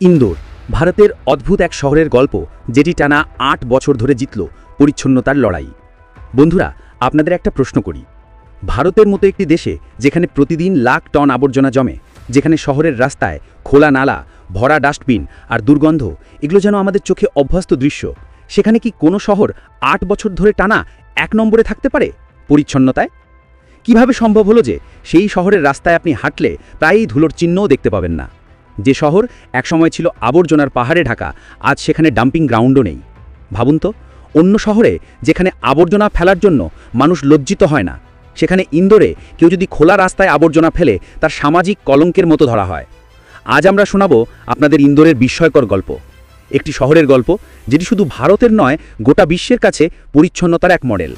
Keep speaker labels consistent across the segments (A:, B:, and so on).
A: ইন্দোর ভারতের অদ্ভুত এক শহরের গল্প, যেটি টানা ৮ বছর ধরে জিতল পরিচ্ছন্নতার লড়াই। বন্ধুরা, আপনাদের একটা প্রশ্ন করি, ভারতের মতো একটি দেশে যেখানে প্রতিদিন লাখ টন আবর্জনা জমে, যেখানে শহরের রাস্তায় খোলা নালা, ভরা ডাস্টবিন আর দুর্গন্ধ, এগুলো যেন আমাদের চোখে অভ্যস্ত দৃশ্য, সেখানে কি কোনো শহর ৮ বছর ধরে টানা ১ নম্বরে থাকতে পারে পরিচ্ছন্নতায়? কিভাবে সম্ভব হলো যে সেই শহরের রাস্তায় আপনি হাঁটলে প্রায়ই ধুলোর চিহ্নও দেখতে পাবেন না? যে শহর একসময় ছিল আবর্জনার পাহাড়ে ঢাকা, আজ সেখানে ডাম্পিং গ্রাউন্ডও নেই। ভাবুন তো, অন্য শহরে যেখানে আবর্জনা ফেলার জন্য মানুষ লজ্জিত হয় না, সেখানে ইন্দোরে কেউ যদি খোলা রাস্তায় আবর্জনা ফেলে তার সামাজিক কলঙ্কের মতো ধরা হয়। আজ আমরা শোনাবো আপনাদের ইন্দোরের বিস্ময়কর গল্প, একটি শহরের গল্প যেটি শুধু ভারতের নয়, গোটা বিশ্বের কাছে পরিচ্ছন্নতার এক মডেল।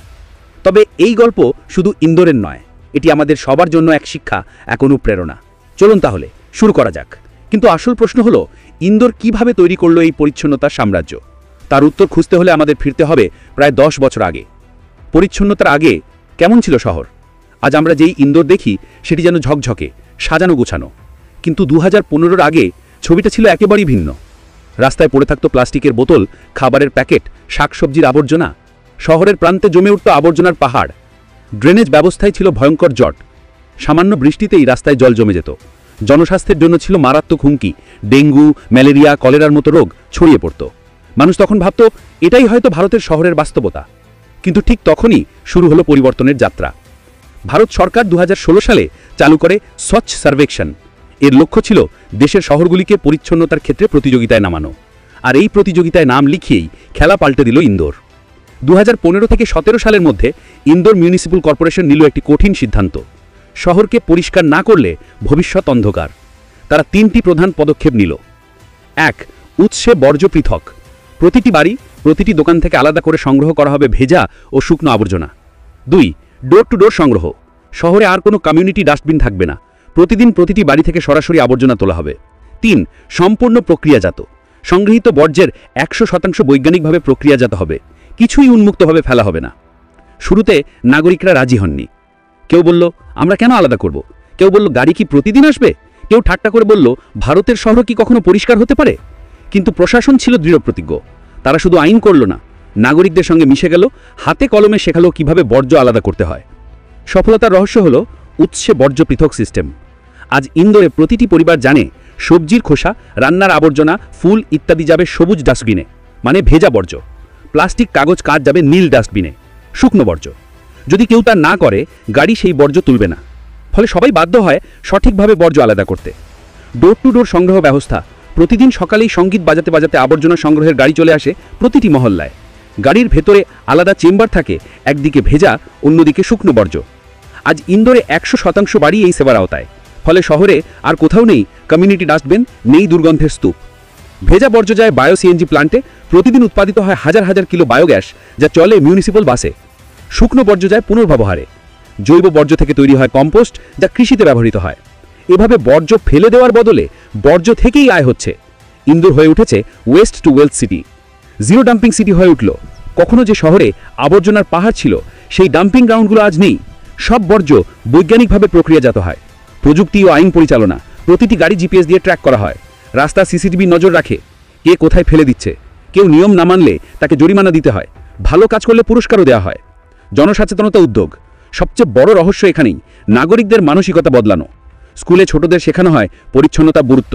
A: তবে এই গল্প শুধু ইন্দোরের নয়, এটি আমাদের সবার জন্য এক শিক্ষা, এক অনুপ্রেরণা। চলুন তাহলে শুরু করা যাক। কিন্তু আসল প্রশ্ন হলো, ইন্দোর কিভাবে তৈরি করলো এই পরিচ্ছন্নতার সাম্রাজ্য? তার উত্তর খুঁজতে হলে আমাদের ফিরতে হবে প্রায় ১০ বছর আগে। পরিচ্ছন্নতার আগে কেমন ছিল শহর? আজ আমরা যেই ইন্দোর দেখি সেটি যেন ঝকঝকে, সাজানো গোছানো। কিন্তু ২০১৫-র আগে ছবিটা ছিল একেবারেই ভিন্ন। রাস্তায় পড়ে থাকতো প্লাস্টিকের বোতল, খাবারের প্যাকেট, শাকসবজির আবর্জনা। শহরের প্রান্তে জমে উঠত আবর্জনার পাহাড়। ড্রেনেজ ব্যবস্থায় ছিল ভয়ঙ্কর জট। সামান্য বৃষ্টিতেই রাস্তায় জল জমে যেত। জনস্বাস্থ্যের জন্য ছিল মারাত্মক হুমকি, ডেঙ্গু, ম্যালেরিয়া, কলেরার মতো রোগ ছড়িয়ে পড়ত। মানুষ তখন ভাবত এটাই হয়তো ভারতের শহরের বাস্তবতা। কিন্তু ঠিক তখনই শুরু হলো পরিবর্তনের যাত্রা। ভারত সরকার ২০১৬ সালে চালু করে স্বচ্ছ সর্বেক্ষণ। এর লক্ষ্য ছিল দেশের শহরগুলিকে পরিচ্ছন্নতার ক্ষেত্রে প্রতিযোগিতায় নামানো। আর এই প্রতিযোগিতায় নাম লিখিয়েই খেলা পাল্টে দিল ইন্দোর। ২০১৫ থেকে ১৭ সালের মধ্যে ইন্দোর মিউনিসিপ্যাল কর্পোরেশন নিল একটি কঠিন সিদ্ধান্ত। শহরকে পরিষ্কার না করলে ভবিষ্যৎ অন্ধকার। তারা ৩টি প্রধান পদক্ষেপ নিল। ১. উৎসে বর্জ্য পৃথক। প্রতিটি বাড়ি, প্রতিটি দোকান থেকে আলাদা করে সংগ্রহ করা হবে ভেজা ও শুকনো আবর্জনা। ২. ডোর টু ডোর সংগ্রহ। শহরে আর কোনো কমিউনিটি ডাস্টবিন থাকবে না। প্রতিদিন প্রতিটি বাড়ি থেকে সরাসরি আবর্জনা তোলা হবে। ৩. সম্পূর্ণ প্রক্রিয়াজাত। সংগৃহীত বর্জ্যের ১০০% বৈজ্ঞানিকভাবে প্রক্রিয়াজাত হবে। কিছুই উন্মুক্তভাবে ফেলা হবে না। শুরুতে নাগরিকরা রাজি হননি। কেউ বলল, আমরা কেন আলাদা করব? কেউ বলল, গাড়ি কি প্রতিদিন আসবে? কেউ ঠাট্টা করে বলল, ভারতের শহর কি কখনো পরিষ্কার হতে পারে? কিন্তু প্রশাসন ছিল দৃঢ় প্রতিজ্ঞ। তারা শুধু আইন করল না, নাগরিকদের সঙ্গে মিশে গেল, হাতে কলমে শেখালো কিভাবে বর্জ্য আলাদা করতে হয়। সফলতার রহস্য হলো উৎসে বর্জ্য পৃথক সিস্টেম। আজ ইন্দোরে প্রতিটি পরিবার জানে, সবজির খোসা, রান্নার আবর্জনা, ফুল ইত্যাদি যাবে সবুজ ডাস্টবিনে, মানে ভেজা বর্জ্য। প্লাস্টিক, কাগজ, কাঁচ যাবে নীল ডাস্টবিনে, শুকনো বর্জ্য। যদি কেউ তা না করে, গাড়ি সেই বর্জ্য তুলবে না। ফলে সবাই বাধ্য হয় সঠিকভাবে বর্জ্য আলাদা করতে। ডোর টু ডোর সংগ্রহ ব্যবস্থা। প্রতিদিন সকালেই সঙ্গীত বাজাতে বাজাতে আবর্জনা সংগ্রহের গাড়ি চলে আসে প্রতিটি মহল্লায়। গাড়ির ভেতরে আলাদা চেম্বার থাকে, একদিকে ভেজা, অন্যদিকে শুকনো বর্জ্য। আজ ইন্দোরে ১০০% বাড়ি এই সেবার আওতায়। ফলে শহরে আর কোথাও নেই কমিউনিটি ডাস্টবিন, নেই দুর্গন্ধের স্তূপ। ভেজা বর্জ্য যায় বায়ো সিএনজি প্লান্টে। প্রতিদিন উৎপাদিত হয় হাজার হাজার কিলো বায়োগ্যাস, যা চলে মিউনিসিপ্যাল বাসে। শুকনো বর্জ্য যায় পুনর্ব্যবহারে। জৈব বর্জ্য থেকে তৈরি হয় কম্পোস্ট, যা কৃষিতে ব্যবহৃত হয়। এভাবে বর্জ্য ফেলে দেওয়ার বদলে বর্জ্য থেকেই আয় হচ্ছে। ইন্দোর হয়ে উঠেছে West to wealth city. Zero dumping city হয়ে উঠল। কখনো যে শহরে আবর্জনার পাহাড় ছিল, সেই ডাম্পিং গ্রাউন্ডগুলো আজ নেই। সব বর্জ্য বৈজ্ঞানিকভাবে প্রক্রিয়াজাত হয়। প্রযুক্তি ও আইন পরিচালনা। প্রতিটি গাড়ি জিপিএস দিয়ে ট্র্যাক করা হয়। রাস্তা সিসিটিভি নজর রাখে, কে কোথায় ফেলে দিচ্ছে। কেউ নিয়ম না মানলে তাকে জরিমানা দিতে হয়। ভালো কাজ করলে পুরস্কারও দেওয়া হয়। জনসচেতনতা উদ্যোগ। সবচেয়ে বড় রহস্য এখানেই, নাগরিকদের মানসিকতা বদলানো। স্কুলে ছোটদের শেখানো হয় পরিচ্ছন্নতা গুরুত্ব।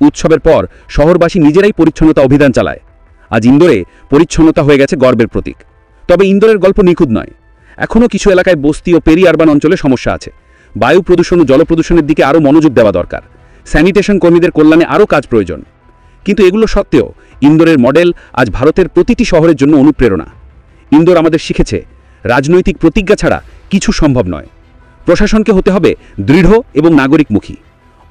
A: উৎসবের পর শহরবাসী নিজেরাই পরিচ্ছন্নতা অভিযান চালায়। আজ ইন্দোরে পরিচ্ছন্নতা হয়ে গেছে গর্বের প্রতীক। তবে ইন্দোরের গল্প নিখুঁত নয়। এখনও কিছু এলাকায় বস্তি ও পেরি আরবান অঞ্চলে সমস্যা আছে। বায়ু প্রদূষণ ও জল প্রদূষণের দিকে আরও মনোযোগ দেওয়া দরকার। স্যানিটেশন কর্মীদের কল্যাণে আরও কাজ প্রয়োজন। কিন্তু এগুলো সত্ত্বেও ইন্দোরের মডেল আজ ভারতের প্রতিটি শহরের জন্য অনুপ্রেরণা। ইন্দোর আমাদের শিখেছে, রাজনৈতিক প্রতিজ্ঞা ছাড়া কিছু সম্ভব নয়। প্রশাসনকে হতে হবে দৃঢ় এবং নাগরিকমুখী।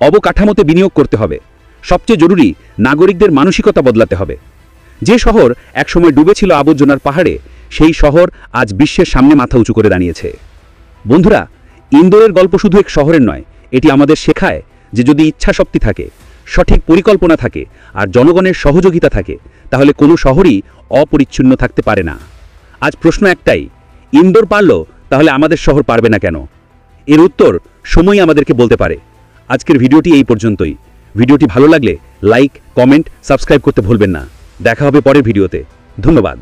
A: অবকাঠামোতে বিনিয়োগ করতে হবে। সবচেয়ে জরুরি, নাগরিকদের মানসিকতা বদলাতে হবে। যে শহর একসময় ডুবেছিল আবর্জনার পাহাড়ে, সেই শহর আজ বিশ্বের সামনে মাথা উঁচু করে দাঁড়িয়েছে। বন্ধুরা, ইন্দোরের গল্প শুধু এক শহরের নয়, এটি আমাদের শেখায় যে যদি ইচ্ছাশক্তি থাকে, সঠিক পরিকল্পনা থাকে আর জনগণের সহযোগিতা থাকে, তাহলে কোনো শহরই অপরিচ্ছন্ন থাকতে পারে না। আজ প্রশ্ন একটাই, ইন্দোর পারল, তাহলে আমাদের শহর পারবে না কেন? এর উত্তর সময় আমাদেরকে বলতে পারে। আজকের ভিডিওটি এই পর্যন্তই। ভিডিওটি ভালো লাগলে লাইক, কমেন্ট, সাবস্ক্রাইব করতে ভুলবেন না। দেখা হবে পরের ভিডিওতে। ধন্যবাদ।